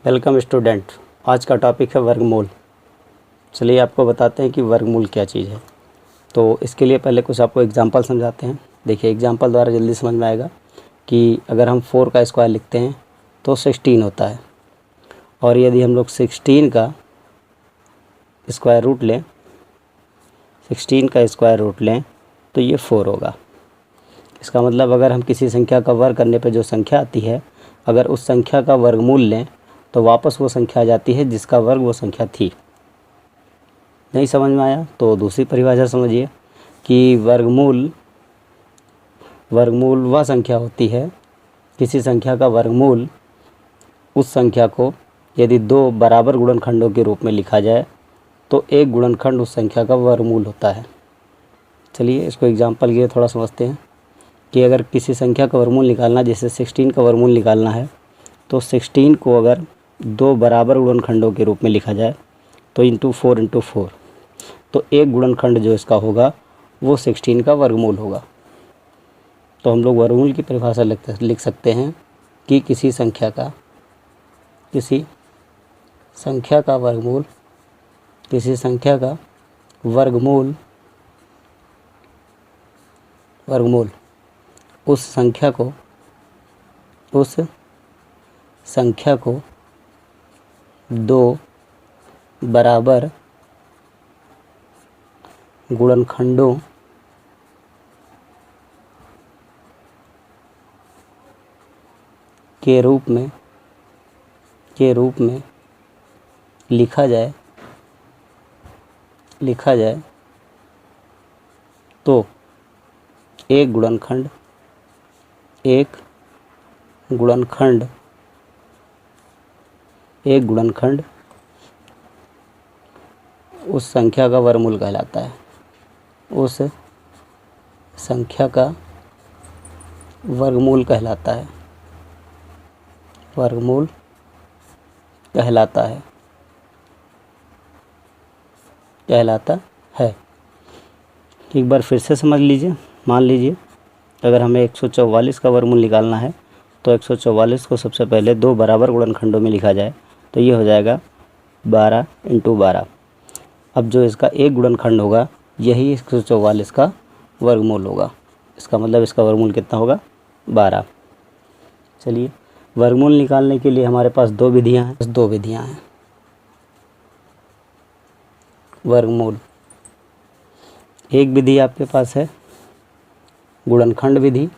Welcome student. आज का topic है वर्गमूल। चलिए आपको बताते हैं कि वर्गमूल क्या चीज़ है। तो इसके लिए पहले कुछ आपको एग्जांपल समझाते हैं। देखिए एग्जांपल द्वारा जल्दी समझ में आएगा कि अगर हम 4 का स्क्वायर लिखते हैं तो 16 होता है, और यदि हम लोग 16 का स्क्वायर रूट लें, 16 का स्क्वायर रूट लें तो ये 4 होगा। इसका मतलब अगर हम किसी संख्या का वर्ग करने पे जो संख्या आती है, अगर उस संख्या का वर्गमूल लें तो वापस वो संख्या आ जाती है जिसका वर्ग वो संख्या थी। नहीं समझ में आया तो दूसरी परिभाषा समझिए कि वर्गमूल वह संख्या होती है, किसी संख्या का वर्गमूल उस संख्या को यदि 2 बराबर गुणनखंडों के रूप में लिखा जाए तो एक गुणनखंड उस संख्या का वर्गमूल होता है। चलिए इसको एग्जांपल के थोड़ा समझते हैं कि अगर किसी संख्या का वर्गमूल निकालना, जैसे 16 का वर्गमूल निकालना है, तो 16 को अगर 2 बराबर गुणनखंडों के रूप में लिखा जाए तो इंटू 4, तो एक गुणनखंड जो इसका होगा वो 16 का वर्गमूल होगा। तो हम लोग वर्गमूल की परिभाषा लिख सकते हैं कि किसी संख्या का वर्गमूल उस संख्या को 2 बराबर गुणनखंडों के रूप में लिखा जाए तो एक गुणनखंड उस संख्या का वर्गमूल कहलाता है। उस संख्या का वर्गमूल कहलाता है। एक बार फिर से समझ लीजिए। मान लीजिए अगर हमें 144 का वर्गमूल निकालना है तो 144 को सबसे पहले 2 बराबर गुणनखंडों में लिखा जाए तो ये हो जाएगा 12 × 12। अब जो इसका एक गुणनखंड होगा यही 144 का वर्गमूल होगा। इसका मतलब इसका वर्गमूल कितना होगा? 12। चलिए वर्गमूल निकालने के लिए हमारे पास दो विधियां हैं। वर्गमूल, एक विधि आपके पास है गुणनखंड विधि,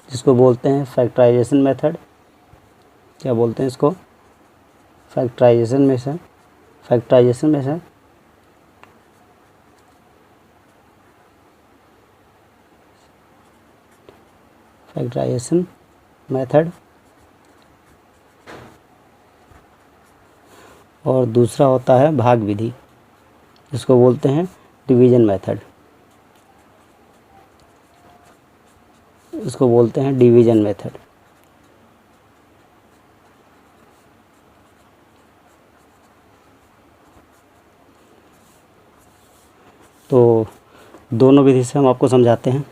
जिसको बोलते हैं फैक्टराइजेशन मेथड। क्या बोलते हैं इसको? Factorisation method. और दूसरा होता है भाग विधि, जिसको बोलते हैं डिवीजन मेथड। तो दोनों विधि से हम आपको समझाते हैं।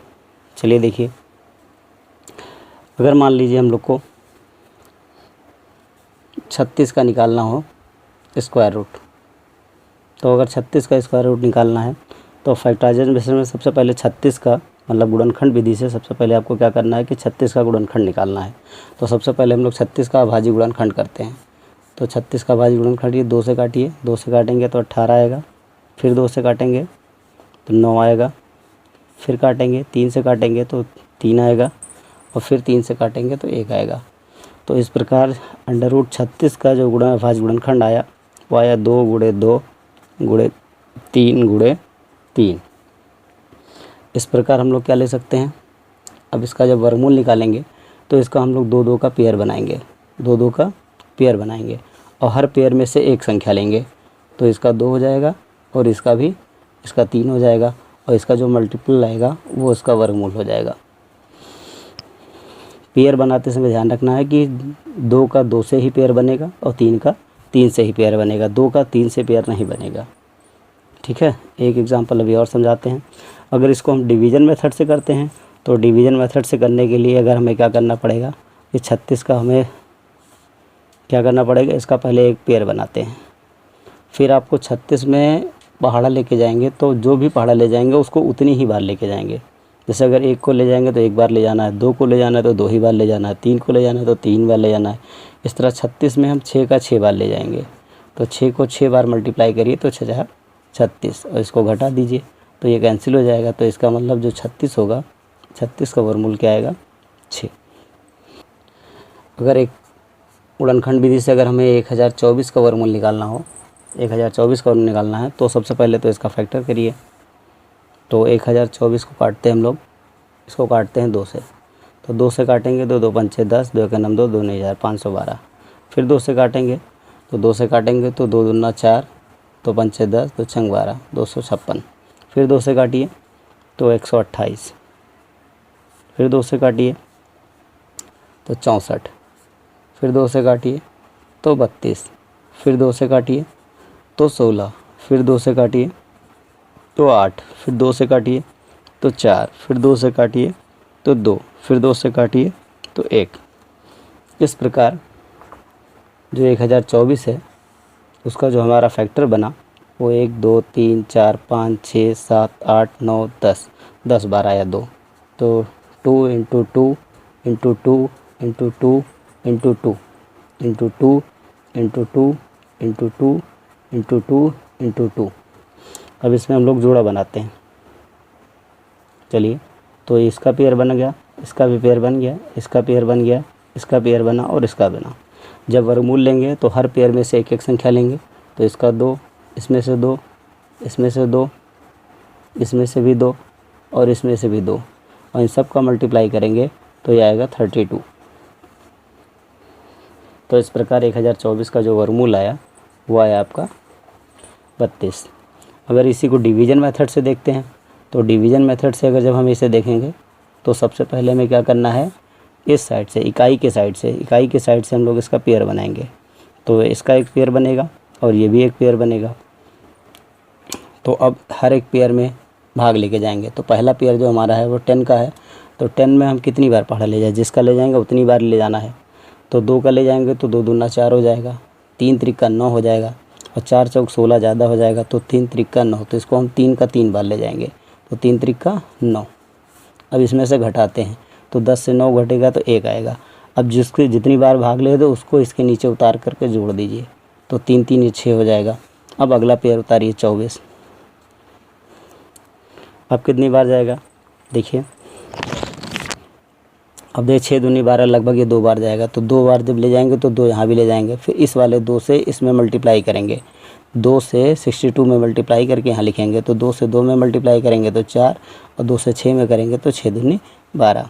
चलिए देखिए, अगर मान लीजिए हम लोग को 36 का निकालना हो स्क्वायर रूट, तो अगर 36 का स्क्वायर रूट निकालना है तो फैक्टराइजेशन मेथड में सबसे पहले 36 का मतलब गुणनखंड विधि से सबसे पहले आपको क्या करना है कि 36 का गुणनखंड निकालना है। तो सबसे पहले हम लोग 36 का अभाज्य गुणनखंड करते हैं। तो 36 का अभाज्य गुणनखंड ये 2 से काटिए, 2 से काटेंगे तो 18 आएगा, फिर 2 से काटेंगे तो 9 आएगा, फिर काटेंगे 3 से काटेंगे तो 3 आएगा, और फिर 3 से काटेंगे तो 1 आएगा। तो इस प्रकार √36 का जो अभाज्य गुणनखंड आया वो आया 2 × 2 × 3 × 3। इस प्रकार हम लोग क्या ले सकते हैं? अब इसका जब वर्गमूल निकालेंगे तो इसका हम लोग 2 का पेयर बनाएंगे, और हर पेयर में से एक संख्या लेंगे। तो इसका 2 हो जाएगा और इसका 3 हो जाएगा, और इसका जो मल्टीपल आएगा वो इसका वर्गमूल हो जाएगा। पेयर बनाते समय ध्यान रखना है कि 2 का 2 से ही पेयर बनेगा और 3 का 3 से ही पेयर बनेगा, 2 का 3 से पेयर नहीं बनेगा। ठीक है, एक एग्जांपल अभी और समझाते हैं। अगर इसको हम डिवीज़न मेथड से करते हैं तो डिवीज़न मेथड से करने के लिए अगर हमें क्या करना पड़ेगा, ये 36 का हमें क्या करना पड़ेगा, इसका पहले एक पेयर बनाते हैं। फिर आपको 36 में पहाड़ा लेके जाएंगे तो जो भी पहाड़ा ले जाएंगे उसको उतनी ही बार लेके जाएंगे। जैसे अगर 1 को ले जाएंगे तो 1 बार ले जाना है, 2 को ले जाना है तो 2 ही बार ले जाना है, 3 को ले जाना है तो 3 बार ले जाना है। इस तरह 36 में हम 6 का 6 बार ले जाएंगे। तो 6 को 6 बार मल्टीप्लाई करिए तो 6 36 और इसको घटा दीजिए तो ये कैंसिल हो जाएगा। तो इसका मतलब जो 36 होगा, 36 का वर्गमूल क्या आएगा, 6। अगर एक गुणनखंड विधि से अगर हमें 1024 का वर्गमूल निकालना हो, 1024 का वर्गमूल निकालना है तो सबसे पहले तो इसका फैक्टर करिए। तो 1024 को काटते हैं हम लोग, इसको काटते हैं 2 से। तो 2 से काटेंगे तो 2 पंचे 10, 2 के नम 2, 2 नहीं 4, 512। फिर 2 से काटेंगे तो 2 से काटेंगे तो 2 दूना 4, 2 पंचे 10, 2 छंग 12, 256। फिर 2 से काटिए तो 128। फिर 2 से काटिए तो 64। फिर 2 से काटिए तो 32। फिर 2 से काटिए तो 16। फिर 2 से काटिए तो 8। फिर 2 से काटिए तो 4। फिर 2 से काटिए तो 2। फिर 2 से काटिए तो 1। इस प्रकार जो 1024 है उसका जो हमारा फैक्टर बना वो 1 2 3 4 5 6 7 8 9 10, 10 बार आया 2। तो 2 into 2 into 2 into 2 into 2 into 2 into 2 into 2 into 2 into 2। अब इसमें हम लोग जोड़ा बनाते हैं। चलिए, तो इसका पेयर बन गया, इसका भी पेयर बन गया, इसका पेयर बन गया, इसका पेयर बना और इसका बना। जब वर्गमूल लेंगे तो हर पेयर में से एक एक संख्या लेंगे। तो इसका 2, इसमें से 2, इसमें से 2, इसमें से भी 2 और इसमें से भी 2 और इन सब का मल्टीप्लाई करेंगे तो ये आएगा 32। तो इस प्रकार 1024 का जो वर्गमूल आया वो आया आपका 32। अगर इसी को डिवीज़न मेथड से देखते हैं तो डिवीज़न मेथड से अगर जब हम इसे देखेंगे तो सबसे पहले हमें क्या करना है, इस साइड से इकाई के साइड से हम लोग इसका पेयर बनाएंगे। तो इसका एक पेयर बनेगा और ये भी एक पेयर बनेगा। तो अब हर एक पेयर में भाग लेके जाएंगे। तो पहला पेयर जो हमारा है वो 10 का है। तो 10 में हम कितनी बार पहाड़ा ले जाए, जिसका ले जाएंगे उतनी बार ले जाना है। तो 2 का ले जाएंगे तो 2 दूना 4 हो जाएगा, 3 त्रिका 9 हो जाएगा और 4 चौक 16 ज़्यादा हो जाएगा तो 3 त्रिका 9। तो इसको हम 3 का 3 बार ले जाएंगे तो 3 त्रिका 9। अब इसमें से घटाते हैं तो 10 से 9 घटेगा तो 1 आएगा। अब जिसके जितनी बार भाग ले तो उसको इसके नीचे उतार करके जोड़ दीजिए तो 3 3 ये 6 हो जाएगा। अब अगला पेयर उतारिए 24। अब कितनी बार जाएगा देखिए, अब देखिए 6 दूनी 12 लगभग ये 2 बार जाएगा। तो 2 बार जब ले जाएंगे तो 2 यहाँ भी ले जाएंगे। फिर इस वाले 2 से इसमें मल्टीप्लाई करेंगे, 2 से 62 में मल्टीप्लाई करके यहाँ लिखेंगे। तो 2 से 2 में मल्टीप्लाई करेंगे तो 4 और 2 से 6 में करेंगे तो 6 दूनी 12।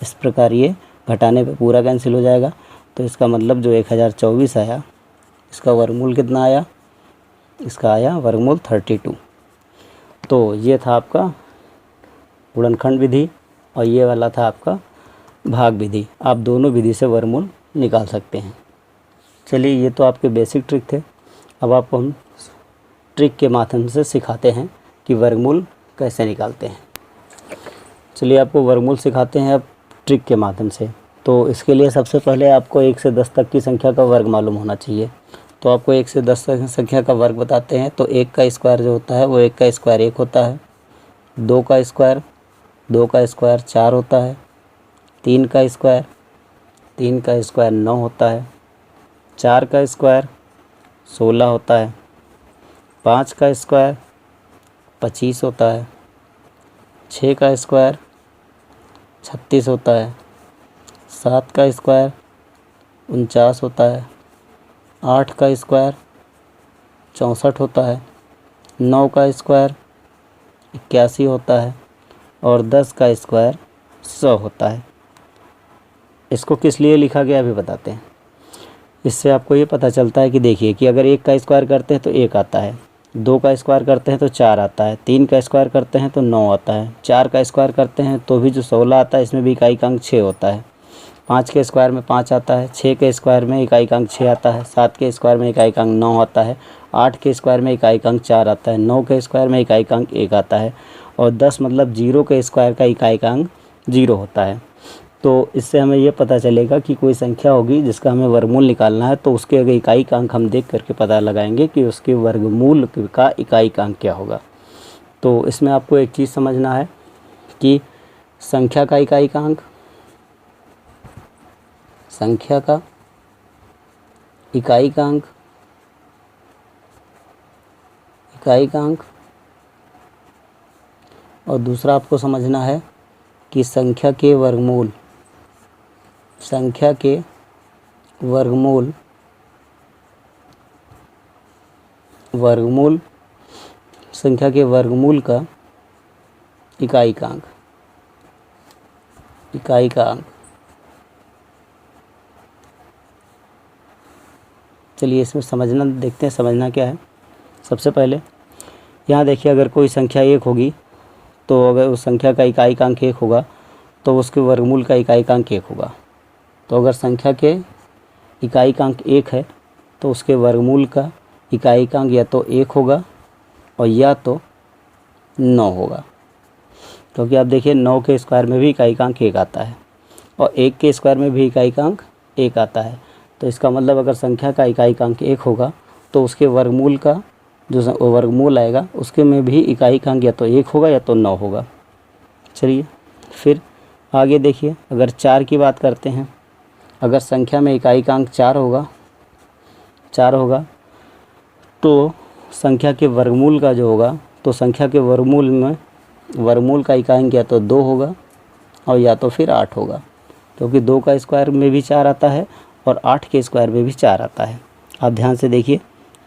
इस प्रकार ये घटाने पे पूरा कैंसिल हो जाएगा। तो इसका मतलब जो 1024 आया इसका वर्गमूल कितना आया, इसका आया वर्गमूल 32। तो ये था आपका गुणनखंड विधि और ये वाला था आपका भाग विधि। आप दोनों विधि से वर्गमूल निकाल सकते हैं। चलिए, ये तो आपके बेसिक ट्रिक थे। अब आपको हम ट्रिक के माध्यम से सिखाते हैं कि वर्गमूल कैसे निकालते हैं। चलिए, आपको वर्गमूल सिखाते हैं अब ट्रिक के माध्यम से। तो इसके लिए सबसे पहले आपको 1 से 10 तक की संख्या का वर्ग मालूम होना चाहिए। तो आपको 1 से 10 तक संख्या का वर्ग बताते हैं। तो 1 का स्क्वायर जो होता है वो 1 का स्क्वायर 1 होता है, 2 का स्क्वायर 4 होता है, 3 का स्क्वायर 9 होता है, 4 का स्क्वायर 16 होता है, 5 का स्क्वायर 25 होता है, 6 का स्क्वायर 36 होता है, 7 का स्क्वायर 49 होता है, 8 का स्क्वायर 64 होता है, 9 का स्क्वायर 81 होता है और 10 का स्क्वायर 100 होता है। इसको किस लिए लिखा गया अभी बताते हैं। इससे आपको ये पता चलता है कि देखिए कि अगर 1 का स्क्वायर करते हैं तो 1 आता है, 2 का स्क्वायर करते हैं तो 4 आता है, 3 का स्क्वायर करते हैं तो 9 आता है, 4 का स्क्वायर करते हैं तो भी जो 16 आता है इसमें भी इकाई का अंक 6 होता है, 5 के स्क्वायर में 5 आता है, 6 के स्क्वायर में इकाई का अंक 6 आता है, 7 के स्क्वायर में इकाई का अंक 9 आता है, 8 के स्क्वायर में इकाई का अंक 4 आता है, 9 के स्क्वायर में इकाई का अंक 1 आता है और 10 मतलब 0 के स्क्वायर का इकाई अंक 0 होता है। तो इससे हमें ये पता चलेगा कि कोई संख्या होगी जिसका हमें वर्गमूल निकालना है, तो उसके अगर इकाई का अंक हम देख करके पता लगाएंगे कि उसके वर्गमूल का इकाई का अंक क्या होगा। तो इसमें आपको एक चीज़ समझना है कि संख्या का इकाई का अंक, संख्या का इकाई का अंक, इकाई का अंक, और दूसरा आपको समझना है कि संख्या के वर्गमूल, संख्या के वर्गमूल, वर्गमूल संख्या के वर्गमूल का इकाई का अंक, इकाई का अंक। चलिए इसमें समझना देखते हैं, समझना क्या है। सबसे पहले यहाँ देखिए, अगर कोई संख्या 1 होगी तो अगर उस संख्या का इकाई का अंक 1 होगा तो उसके वर्गमूल का इकाई का अंक 1 होगा। तो अगर संख्या के इकाई का अंक 1 है तो उसके वर्गमूल का इकाई का अंक या तो 1 होगा और या तो 9 होगा, क्योंकि आप देखिए 9 के स्क्वायर में भी इकाई का अंक 1 आता है और 1 के स्क्वायर में भी इकाई का अंक 1 आता है। तो इसका मतलब अगर संख्या का इकाई का अंक 1 होगा तो उसके वर्गमूल का जो वर्गमूल आएगा उसके में भी इकाई का अंक या तो 1 होगा या तो 9 होगा। चलिए फिर आगे देखिए, अगर 4 की बात करते हैं, अगर संख्या में इकाई का अंक 4 होगा, 4 होगा तो संख्या के वर्गमूल का जो होगा, तो संख्या के वर्गमूल में वर्गमूल का इकाई अंक या तो 2 होगा और या तो फिर 8 होगा, क्योंकि 2 का स्क्वायर में भी 4 आता है और 8 के स्क्वायर में भी 4 आता है। आप ध्यान से देखिए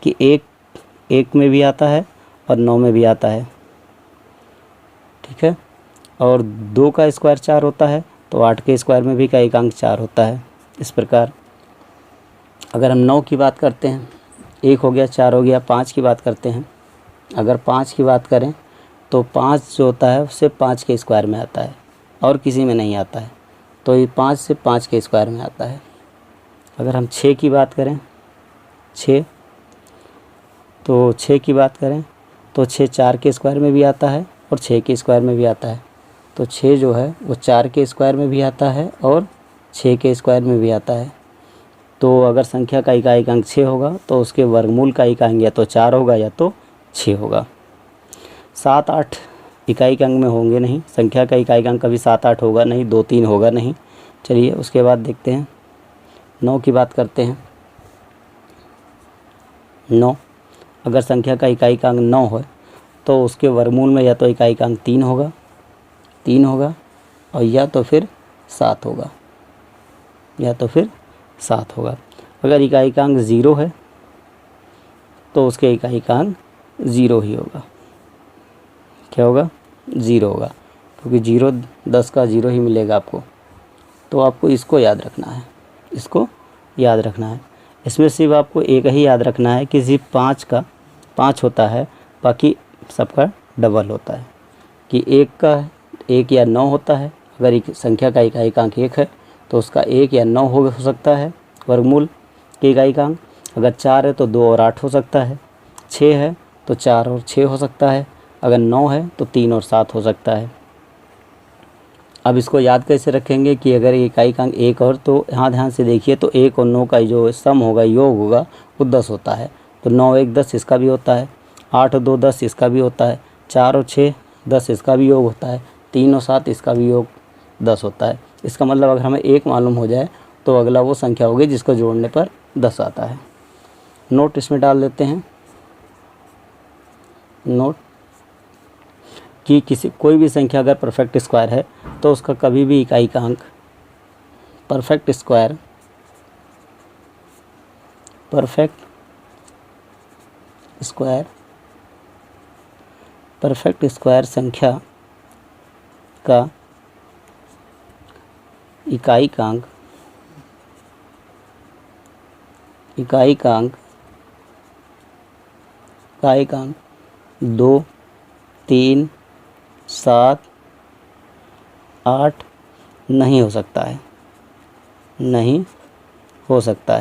कि 1 में भी आता है और 9 में भी आता है, ठीक है। और 2 का स्क्वायर 4 होता है तो 8 के स्क्वायर में भी इकाई का अंक 4 होता है। इस प्रकार अगर हम 9 की बात करते हैं, 1 हो गया, 4 हो गया, 5 की बात करते हैं, अगर 5 की बात करें तो 5 जो होता है उससे 5 के स्क्वायर में आता है और किसी में नहीं आता है, तो ये 5 से 5 के स्क्वायर में आता है। अगर हम 6 की बात करें, 6 की बात करें तो 6 4 के स्क्वायर में भी आता है और 6 के स्क्वायर में भी आता है। तो 6 जो है वो 4 के स्क्वायर में भी आता है और 6 के स्क्वायर में भी आता है। तो अगर संख्या का इकाई अंक 6 होगा तो उसके वर्गमूल का इकाई अंक या तो 4 होगा या तो 6 होगा। 7 8 इकाई के अंक में होंगे नहीं, संख्या का इकाई अंक कभी 7 8 होगा नहीं, 2 3 होगा नहीं। चलिए उसके बाद देखते हैं, 9 की बात करते हैं। 9, अगर संख्या का इकाई का अंक 9 है तो उसके वर्गमूल में या तो इकाई का अंक 3 होगा, 3 होगा और या तो फिर 7 होगा, या तो फिर 7 होगा। अगर इकाई का अंक 0 है तो उसके इकाई का अंक 0 ही होगा। क्या होगा? 0 होगा, क्योंकि 0 10 का 0 ही मिलेगा आपको। तो आपको इसको याद रखना है, इसको याद रखना है। इसमें सिर्फ आपको एक ही याद रखना है कि सिर्फ 5 का 5 होता है, बाकी सबका डबल होता है। कि 1 का 1 या 9 होता है। अगर एक संख्या का इकाई का अंक 1 है तो उसका 1 या 9 हो सकता है वर्गमूल के इकाई का अंक। अगर 4 है तो 2 और 8 हो सकता है। 6 है तो 4 और 6 हो सकता है। अगर 9 है तो 3 और 7 हो सकता है। अब इसको याद कैसे रखेंगे कि अगर इकाई का अंक 1 और, तो यहाँ ध्यान से देखिए, तो 1 और 9 का जो सम होगा, योग होगा, वो 10 होता है। तो 9 1 10 इसका भी होता है। 8 और 2 10 इसका भी होता है। 4 और 6 10 इसका भी योग होता है। 3 और 7 इसका भी योग 10 होता है। इसका मतलब अगर हमें 1 मालूम हो जाए तो अगला वो संख्या होगी जिसको जोड़ने पर 10 आता है। नोट इसमें डाल देते हैं, नोट कि कोई भी संख्या अगर परफेक्ट स्क्वायर है तो उसका कभी भी इकाई का अंक परफेक्ट स्क्वायर संख्या का इकाई का अंक 2 3 7 8 नहीं हो सकता है, नहीं हो सकता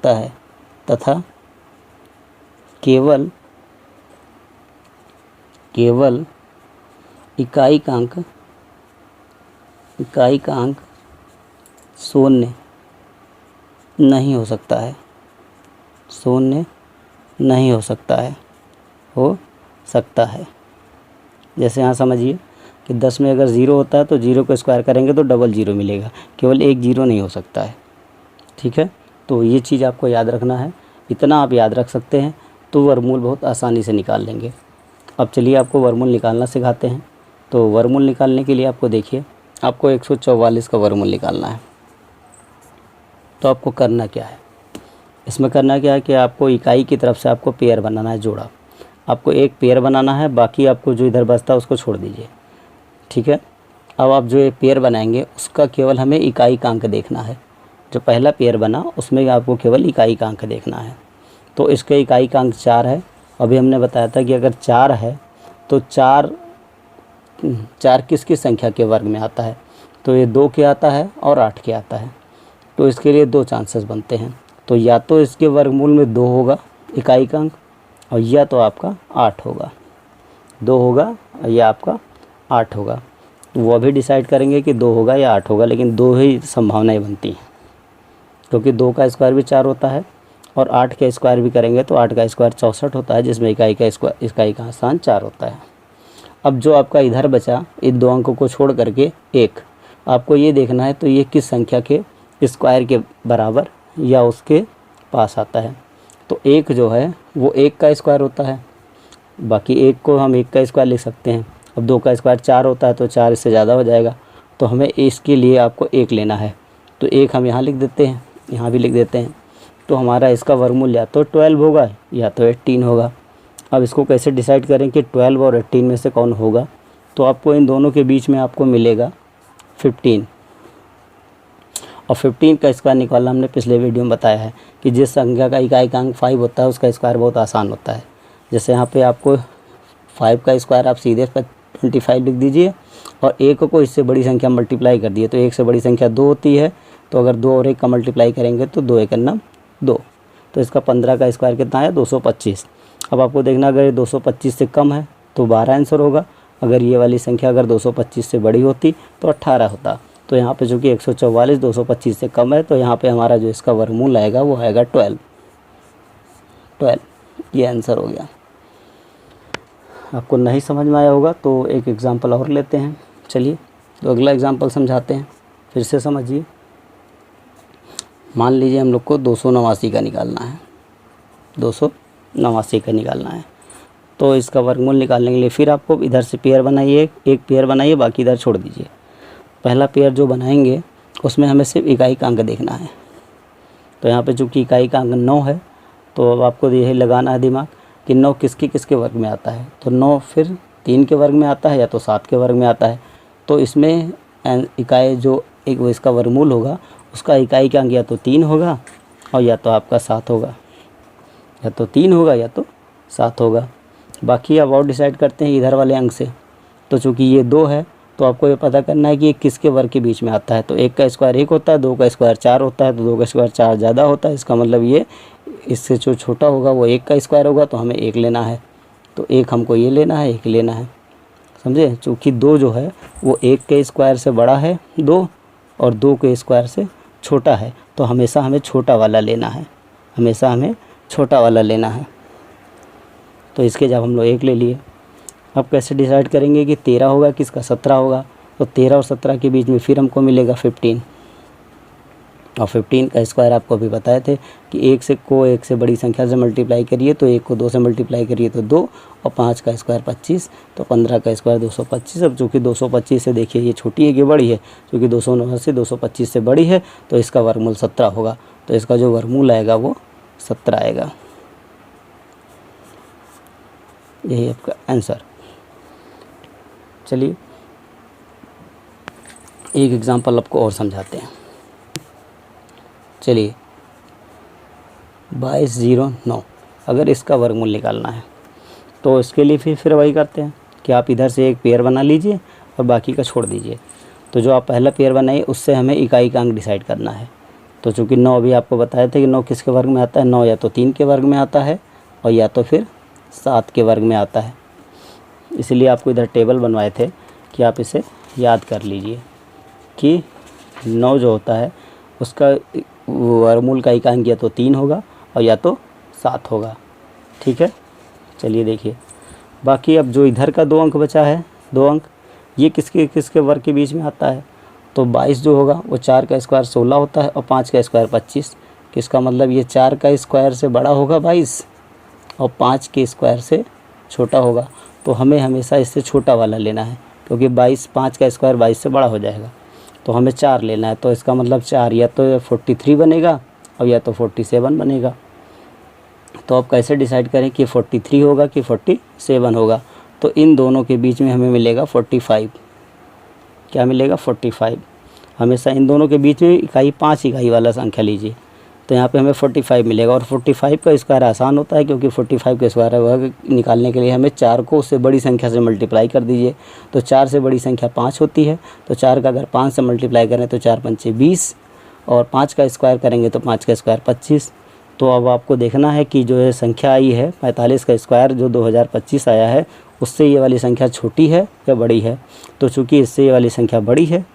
है तथा केवल केवल इकाई का अंक शून्य नहीं हो सकता है, शून्य नहीं हो सकता है, हो सकता है। जैसे यहाँ समझिए कि 10 में अगर 0 होता है तो 0 को स्क्वायर करेंगे तो डबल 0 मिलेगा, केवल एक 0 नहीं हो सकता है। ठीक है, तो ये चीज़ आपको याद रखना है। इतना आप याद रख सकते हैं तो वर्गमूल बहुत आसानी से निकाल लेंगे। अब चलिए आपको वर्गमूल निकालना सिखाते हैं। तो वर्गमूल निकालने के लिए आपको देखिए, आपको 144 का वर्गमूल निकालना है। तो आपको करना क्या है, इसमें करना क्या है कि आपको इकाई की तरफ से आपको पेयर बनाना है, जोड़ा। आपको एक पेयर बनाना है, बाकी आपको जो इधर बचता है उसको छोड़ दीजिए। ठीक है, अब आप जो ये पेयर बनाएंगे उसका केवल हमें इकाई का अंक देखना है। जो पहला पेयर बना उसमें आपको केवल इकाई का अंक देखना है। तो इसके इकाई का अंक 4 है। अभी हमने बताया था कि अगर 4 है तो 4 किस किस संख्या के वर्ग में आता है, तो ये 2 के आता है और 8 के आता है। तो इसके लिए 2 चांसेस बनते हैं। तो या तो इसके वर्गमूल में 2 होगा इकाई का अंक, और या तो आपका 8 होगा। 2 होगा या आपका 8 होगा। वो अभी डिसाइड करेंगे कि 2 होगा या 8 होगा, लेकिन 2 ही संभावनाएं बनती हैं, क्योंकि 2 का स्क्वायर भी 4 होता है और 8 का स्क्वायर भी करेंगे तो 8 का स्क्वायर 64 होता है, जिसमें इकाई का स्थान 4 होता है। अब जो आपका इधर बचा, इन 2 अंकों को छोड़ करके 1, आपको ये देखना है तो ये किस संख्या के स्क्वायर के बराबर या उसके पास आता है। तो 1 जो है वो 1 का स्क्वायर होता है, बाकी 1 को हम 1 का स्क्वायर लिख सकते हैं। अब 2 का स्क्वायर 4 होता है तो 4 इससे ज़्यादा हो जाएगा, तो हमें इसके लिए आपको 1 लेना है। तो 1 हम यहाँ लिख देते हैं, यहाँ भी लिख देते हैं। तो हमारा इसका वर्गमूल या तो 12 होगा या तो 18 होगा। अब इसको कैसे डिसाइड करें कि 12 और 18 में से कौन होगा, तो आपको इन दोनों के बीच में आपको मिलेगा 15। और 15 का स्क्वायर निकालना हमने पिछले वीडियो में बताया है कि जिस संख्या का इकाई का अंक 5 होता है उसका स्क्वायर बहुत आसान होता है। जैसे यहाँ पे आपको 5 का स्क्वायर आप सीधे 25 लिख दीजिए और 1 को इससे बड़ी संख्या मल्टीप्लाई कर दिए तो 1 से बड़ी संख्या 2 होती है। तो अगर 2 और 1 का मल्टीप्लाई करेंगे तो 2 1 9 2, तो इसका 15 का स्क्वायर कितना है 225। अब आपको देखना अगर ये 225 से कम है तो 12 आंसर होगा। अगर ये वाली संख्या अगर 225 से बड़ी होती तो 18 होता। तो यहाँ पे चूँकि 144 225 से कम है तो यहाँ पे हमारा जो इसका वर्गमूल आएगा वो आएगा 12। ये आंसर हो गया। आपको नहीं समझ में आया होगा तो एक एग्ज़ाम्पल और लेते हैं। चलिए तो अगला एग्ज़ाम्पल समझाते हैं, फिर से समझिए। मान लीजिए हम लोग को 289 का निकालना है, 289 का निकालना है। तो इसका वर्गमूल निकालने के लिए फिर आपको इधर से पेयर बनाइए, एक पेयर बनाइए, बाकी इधर छोड़ दीजिए। पहला पेयर जो बनाएंगे उसमें हमें सिर्फ इकाई का अंक देखना है। तो यहाँ पे चूँकि इकाई का अंक 9 है तो अब आपको यही लगाना है दिमाग कि 9 किसके वर्ग में आता है। तो 9 फिर 3 के वर्ग में आता है या तो 7 के वर्ग में आता है। तो इसमें इकाई जो एक इसका वर्गमूल होगा उसका इकाई का अंक या तो 3 होगा और या तो आपका 7 होगा, या तो 3 होगा या तो 7 होगा। बाकी आप और डिसाइड करते हैं इधर वाले अंक से। तो चूँकि ये 2 है तो आपको ये पता करना है कि ये किसके वर्ग के बीच में आता है। तो 1 का स्क्वायर 1 होता है, 2 का स्क्वायर 4 होता है, तो 2 का स्क्वायर 4 ज़्यादा होता है। इसका मतलब ये इससे जो छोटा होगा वो 1 का स्क्वायर होगा, तो हमें 1 लेना है। तो 1 हमको ये लेना है, 1 लेना है, समझे। चूँकि 2 जो है वो 1 के स्क्वायर से बड़ा है 2 और 2 के स्क्वायर से छोटा है, तो हमेशा हमें छोटा वाला लेना है, हमेशा हमें छोटा वाला लेना है। तो इसके जब हम लोग 1 ले लिए, अब कैसे डिसाइड करेंगे कि 13 होगा किसका 17 होगा। तो 13 और 17 के बीच में फिर हमको मिलेगा 15। और 15 का स्क्वायर आपको अभी बताए थे कि 1 से बड़ी संख्या से मल्टीप्लाई करिए तो 1 को 2 से मल्टीप्लाई करिए तो 2, और 5 का स्क्वायर 25, तो 15 का स्क्वायर 225। अब चूँकि 225 से देखिए ये छोटी है कि बड़ी है, क्योंकि 289 225 से बड़ी है तो इसका वर्गमूल 17 होगा। तो इसका जो वर्गमूल आएगा वो 17 आएगा। यही आपका आंसर। चलिए एक एग्ज़ाम्पल आपको और समझाते हैं। चलिए 2209 अगर इसका वर्गमूल निकालना है तो इसके लिए फिर वही करते हैं कि आप इधर से एक पेयर बना लीजिए और बाकी का छोड़ दीजिए। तो जो आप पहला पेयर बनाइए उससे हमें इकाई का अंक डिसाइड करना है। तो चूँकि 9 अभी आपको बताया था कि 9 किसके वर्ग में आता है, 9 या तो 3 के वर्ग में आता है और या तो फिर 7 के वर्ग में आता है, इसलिए आपको इधर टेबल बनवाए थे कि आप इसे याद कर लीजिए कि 9 जो होता है उसका वर्गमूल का एकांक या तो 3 होगा और या तो 7 होगा। ठीक है, चलिए देखिए बाकी अब जो इधर का 2 अंक बचा है, 2 अंक, ये किसके किसके वर्ग के बीच में आता है। तो 22 जो होगा वो 4 का स्क्वायर 16 होता है और 5 का स्क्वायर 25। किसका मतलब ये 4 का स्क्वायर से बड़ा होगा 22 और 5 के स्क्वायर से छोटा होगा। तो हमें हमेशा इससे छोटा वाला लेना है क्योंकि 5 का स्क्वायर 22 से बड़ा हो जाएगा। तो हमें 4 लेना है, तो इसका मतलब 4 या तो 43 बनेगा और या तो 47 बनेगा। तो अब कैसे डिसाइड करें कि 43 होगा कि 47 होगा। तो इन दोनों के बीच में हमें मिलेगा 45। क्या मिलेगा? 45। हमेशा इन दोनों के बीच में इकाई 5 इकाई वाला संख्या लीजिए। तो यहाँ पे हमें 45 मिलेगा और 45 का स्क्वायर आसान होता है क्योंकि 45 का स्क्वायर वर्ग निकालने के लिए हमें 4 को उससे बड़ी संख्या से मल्टीप्लाई कर दीजिए। तो 4 से बड़ी संख्या 5 होती है, तो 4 का अगर 5 से मल्टीप्लाई करें तो 4 पंचे 20 और 5 का स्क्वायर करेंगे तो 5 का स्क्वायर 25। तो अब आपको देखना है कि जो है संख्या आई है 45 का स्क्वायर जो 2025 आया है उससे ये वाली संख्या छोटी है या बड़ी है। तो चूँकि इससे ये वाली संख्या बड़ी है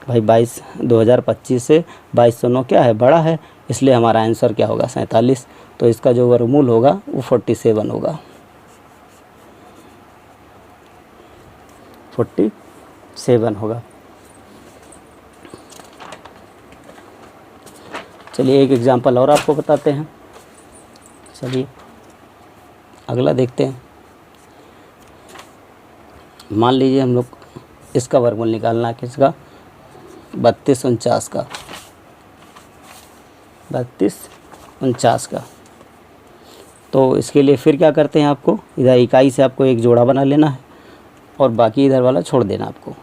भाई 2025 से 2209 क्या है? बड़ा है, इसलिए हमारा आंसर क्या होगा? 47। तो इसका जो वर्गमूल होगा वो 47 होगा, 47 होगा। चलिए एक एग्जांपल और आपको बताते हैं। चलिए अगला देखते हैं। मान लीजिए हम लोग इसका वर्गमूल निकालना है, किसका? 3249 का, 3249 का। तो इसके लिए फिर क्या करते हैं, आपको इधर इकाई से आपको एक जोड़ा बना लेना है और बाकी इधर वाला छोड़ देना आपको।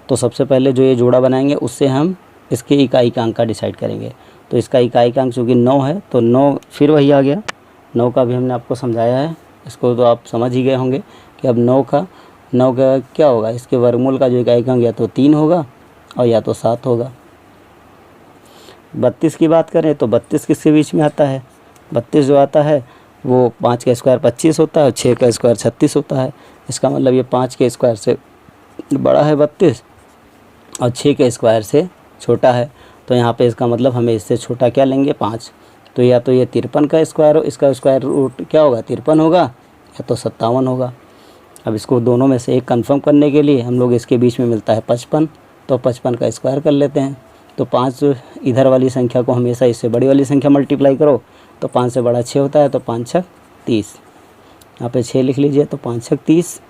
तो सबसे पहले जो ये जोड़ा बनाएंगे उससे हम इसके इकाई का अंक का डिसाइड करेंगे। तो इसका इकाई का अंक चूँकि 9 है तो 9 फिर वही आ गया, 9 का भी हमने आपको समझाया है, इसको तो आप समझ ही गए होंगे कि अब 9 का क्या होगा? इसके वर्गमूल का जो इकाई का अंक या तो 3 होगा और या तो 7 होगा। 32 की बात करें तो 32 किसके बीच में आता है? 32 जो आता है वो 5 का स्क्वायर 25 होता है और 6 का स्क्वायर 36 होता है। इसका मतलब ये 5 के स्क्वायर से बड़ा है 32 और 6 के स्क्वायर से छोटा है। तो यहाँ पे इसका मतलब हमें इससे छोटा क्या लेंगे? 5। तो या तो ये 53 का स्क्वायर हो, इसका स्क्वायर रूट क्या होगा? 53 होगा या तो 57 होगा। अब इसको दोनों में से एक कंफर्म करने के लिए हम लोग इसके बीच में मिलता है 55, तो 55 का स्क्वायर कर लेते हैं। तो 5 इधर वाली संख्या को हमेशा इससे बड़ी वाली संख्या मल्टीप्लाई करो, तो 5 से बड़ा 6 होता है, तो 5 6 30। यहाँ पे 6 लिख लीजिए, तो 5 6 30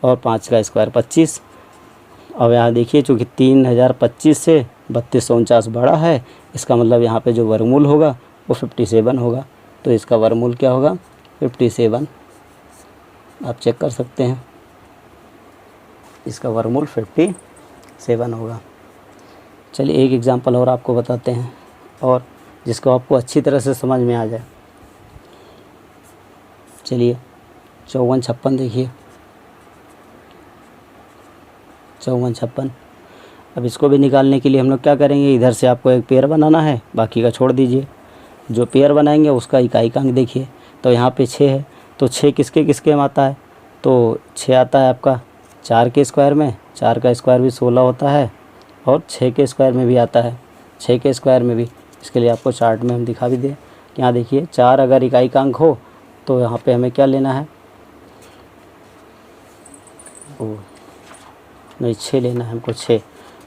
और 5 का स्क्वायर 25। अब यहाँ देखिए चूँकि 3025 से 3249 बड़ा है, इसका मतलब यहाँ पे जो वर्गमूल होगा वो 57 होगा। तो इसका वर्गमूल क्या होगा? 57। आप चेक कर सकते हैं, इसका वर्गमूल 57 होगा। चलिए एक एग्जांपल और आपको बताते हैं और जिसको आपको अच्छी तरह से समझ में आ जाए। चलिए 54 56 देखिए, 54 56। अब इसको भी निकालने के लिए हम लोग क्या करेंगे? इधर से आपको एक पेयर बनाना है, बाकी का छोड़ दीजिए। जो पेयर बनाएंगे उसका इकाई का अंक देखिए। तो यहाँ पे 6 है, तो 6 किसके किसके में आता है? तो 6 आता है आपका 4 के स्क्वायर में, 4 का स्क्वायर भी 16 होता है और 6 के स्क्वायर में भी आता है, 6 के स्क्वायर में भी। इसके लिए आपको चार्ट में हम दिखा भी दें कि यहाँ देखिए 4 अगर इकाई का अंक हो तो यहाँ पे हमें क्या लेना है? नहीं 6 लेना है हमको, 6।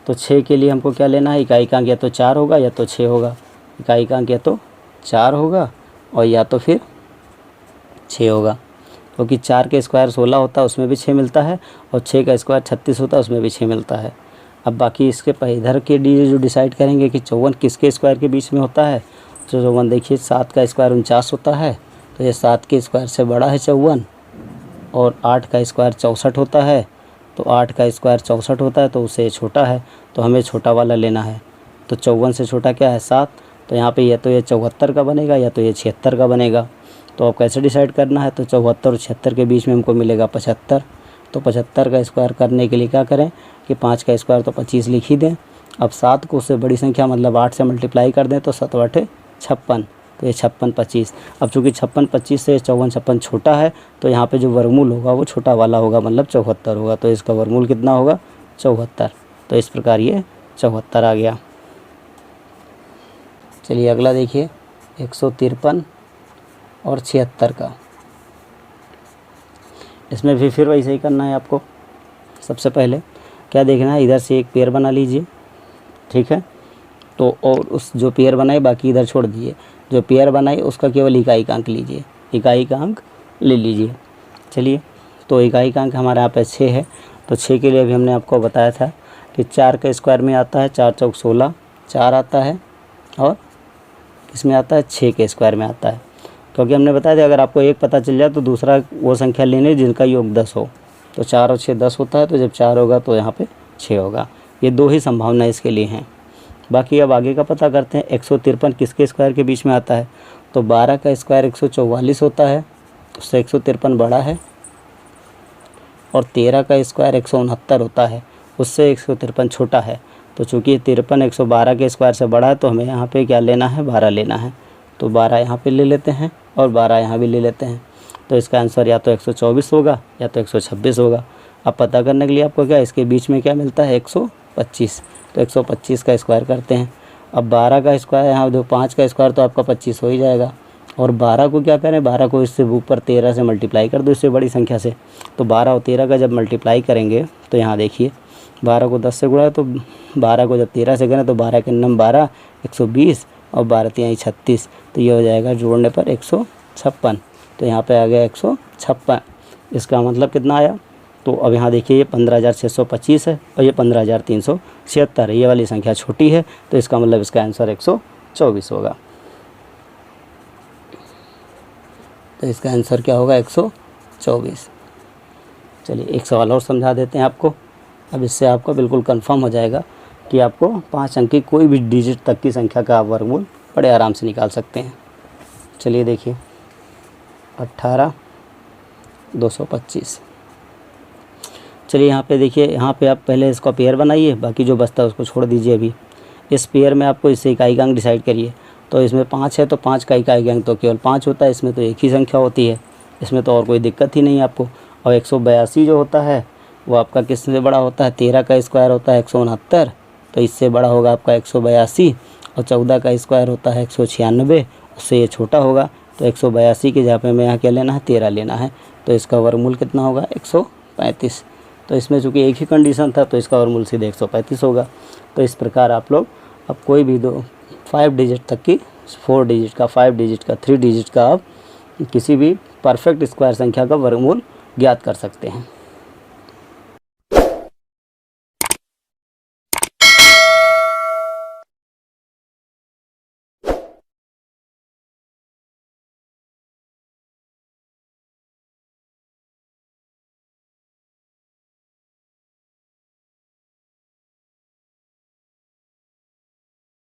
तो 6 के लिए हमको क्या लेना है? इकाई का अंक या तो 4 होगा या तो 6 होगा। इकाई का अंक या तो 4 होगा और या तो फिर 6 होगा, क्योंकि 4 के स्क्वायर 16 होता है उसमें भी 6 मिलता है और 6 का स्क्वायर 36 होता है उसमें भी 6 मिलता है। अब बाकी इसके इधर के डी जो डिसाइड करेंगे कि 54 किसके स्क्वायर के बीच में होता है। तो 54 देखिए 7 का स्क्वायर 49 होता है, तो ये 7 के स्क्वायर से बड़ा है 54। और 8 का स्क्वायर 64 होता है, तो 8 का स्क्वायर 64 होता है तो उससे छोटा है, तो हमें छोटा वाला लेना है। तो 54 से छोटा क्या है? 7। तो यहाँ पे या तो ये 74 का बनेगा या तो ये 76 का बनेगा। तो अब कैसे डिसाइड करना है? तो 74 और 76 के बीच में हमको मिलेगा 75। तो 75 का स्क्वायर करने के लिए क्या करें कि 5 का स्क्वायर तो 25 लिख ही दें। अब 7 को उससे बड़ी संख्या मतलब 8 से मल्टीप्लाई कर दें तो 7 8 56। तो ये 56 25। अब चूँकि 56 25 से 54 56 छोटा है, तो यहाँ पे जो वर्गमूल होगा वो छोटा वाला होगा, मतलब 74 होगा। तो इसका वर्गमूल कितना होगा? 74। तो इस प्रकार ये 74 आ गया। चलिए अगला देखिए 153 और 76 का। इसमें भी फिर वैसे ही करना है आपको। सबसे पहले क्या देखना है, इधर से एक पेयर बना लीजिए, ठीक है। तो और उस जो पेयर बनाए बाकी इधर छोड़ दीजिए। जो पेयर बनाए उसका केवल इकाई का अंक लीजिए, इकाई का अंक ले लीजिए। चलिए, तो इकाई का अंक हमारे यहाँ पे 6 है। तो 6 के लिए अभी हमने आपको बताया था कि 4 के स्क्वायर में आता है 4 चौक 16, 4 आता है, और इसमें आता है 6 के स्क्वायर में आता है। क्योंकि हमने बताया था अगर आपको एक पता चल जाए तो दूसरा वो संख्या लेने जिनका योग 10 हो। तो 4 और 6 10 होता है, तो जब 4 होगा तो यहाँ पे 6 होगा। ये दो ही संभावना इसके लिए हैं। बाकी अब आगे का पता करते हैं। 153 किसके स्क्वायर के बीच में आता है? तो 12 का स्क्वायर 144 होता है, उससे 153 बड़ा है। और 13 का स्क्वायर 169 होता है, उससे 153 छोटा है। तो चूँकि 53 112 के स्क्वायर से बड़ा है, तो हमें यहाँ पे क्या लेना है? 12 लेना है। तो 12 यहाँ पे ले लेते हैं और 12 यहाँ भी ले लेते हैं। तो इसका आंसर या तो 124 होगा या तो 126 होगा। अब पता करने के लिए आपको क्या इसके बीच में क्या मिलता है? 125। तो 125 का स्क्वायर करते हैं। अब 12 का स्क्वायर यहाँ दो, 5 का स्क्वायर तो आपका 25 हो ही जाएगा। और 12 को क्या करें? 12 को इससे ऊपर 13 से मल्टीप्लाई कर दो, इससे बड़ी संख्या से। तो 12 और 13 का जब मल्टीप्लाई करेंगे तो यहाँ देखिए 12 को 10 से गुणा है, तो 12 को जब 13 से करें तो 12 के नम 12 120 और 12 3 36। तो ये हो जाएगा जोड़ने पर 156। तो यहाँ पे आ गया 156। इसका मतलब कितना आया? तो अब यहाँ देखिए ये 15,625 है और ये 15,376 है। ये वाली संख्या छोटी है, तो इसका मतलब इसका आंसर 124 होगा। तो इसका आंसर क्या होगा? 124। चलिए एक सवाल और समझा देते हैं आपको। अब इससे आपको बिल्कुल कंफर्म हो जाएगा कि आपको 5 अंक की कोई भी डिजिट तक की संख्या का आप वर्गमूल बड़े आराम से निकाल सकते हैं। चलिए देखिए 18 225। चलिए यहाँ पे देखिए, यहाँ पे आप पहले इसका पेयर बनाइए, बाकी जो बचता है उसको छोड़ दीजिए। अभी इस पेयर में आपको इससे इकाई का अंक डिसाइड करिए। तो इसमें 5 है, तो 5 का इकाई का अंक तो केवल 5 होता है। इसमें तो एक ही संख्या होती है, इसमें तो और कोई दिक्कत ही नहीं है आपको। और 182 जो होता है वो आपका किससे बड़ा होता है? 13 का स्क्वायर होता है 169, तो इससे बड़ा होगा आपका 182। और 14 का स्क्वायर होता है 196, उससे ये छोटा होगा। तो 182 के जगह पे में यहाँ क्या लेना है? 13 लेना है। तो इसका वर्गमूल कितना होगा? 135। तो इसमें चूँकि एक ही कंडीशन था, तो इसका वर्गमूल सीधे 135 होगा। तो इस प्रकार आप लोग अब कोई भी 5 डिजिट तक की, 4 डिजिट का, 5 डिजिट का, 3 डिजिट का आप किसी भी परफेक्ट स्क्वायर संख्या का वर्गमूल ज्ञात कर सकते हैं।